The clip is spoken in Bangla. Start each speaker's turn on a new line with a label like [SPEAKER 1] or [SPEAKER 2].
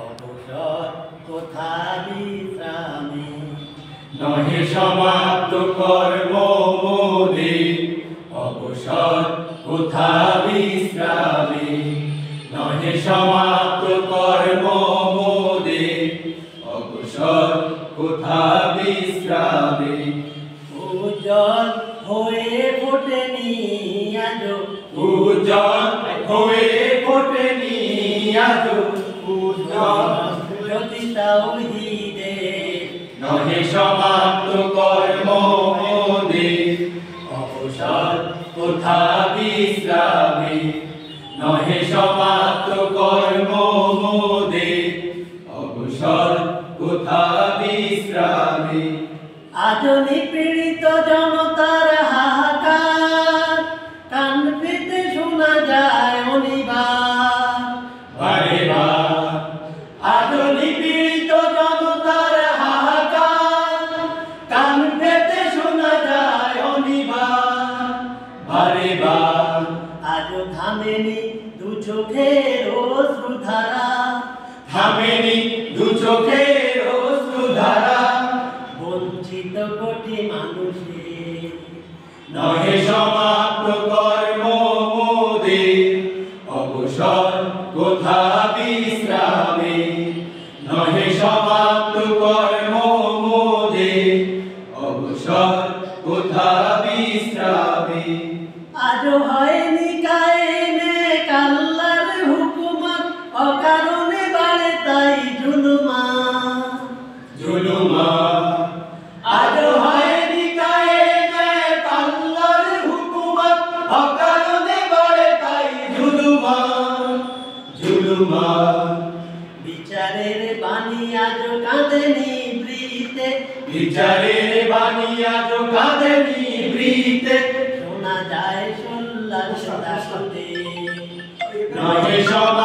[SPEAKER 1] অবসর কোথা বিশ্রামে
[SPEAKER 2] নহে সমাপ্ত কর্ম মোদে অবসর কোথা বিশ্রামে নহে সমাপ্ত কর্ম মোদে অবসর কোথা বিশ্রামে
[SPEAKER 1] উজ্জ্বল হয়ে ফোটেনি আজো
[SPEAKER 2] উজ্জ্বল হয়ে ফোটেনি আজো উজ্জ্বল
[SPEAKER 1] জ্যোতি তাওহীদে
[SPEAKER 2] নহে সমাপ্ত কর্ম মোদে অবসর কোথা বিশ্রামে নহে সমাপ্ত কর্ম মোদে অবসর কোথা বিশ্রামে
[SPEAKER 1] আজো নিপীড়িত জনতার হাহাকার কান পেতে শোনা যায় অনিবার
[SPEAKER 2] বারে বার আজো নিপীড়িত জনতার হাহাকার কান পেতে শোনা যায় অনিবার বারে বার
[SPEAKER 1] আজো থামেনি দু চোখের অশ্রুধারা
[SPEAKER 2] থামেনি দু চোখের অশ্রুধারা
[SPEAKER 1] বঞ্চিত কোটি মানুষের
[SPEAKER 2] নহে সমাপ্ত কর্ম মোদে অবসর কোথা বিশ্রামে নহে সমাপ্ত কর্ম মোদে অবসর কোথা বিশ্রামে
[SPEAKER 1] আজো হয়নি কায়েমে কাল্লার হুকুমত অকারণে বাড়ে তাই জুলুমাত
[SPEAKER 2] জুলুমাত আজো হয়নি কায়েমে আল্লাহর হুকুমত অকারণে বাড়ে তাই জুলুমাত জুলুমাত
[SPEAKER 1] বিচারের বাণী আজো কাঁদেনি বৃতে
[SPEAKER 2] বিচারের বাণী আজো কাঁদেনি বৃতে
[SPEAKER 1] শোনা যায় সোল্লার দাসতে
[SPEAKER 2] নহে সমাপ্ত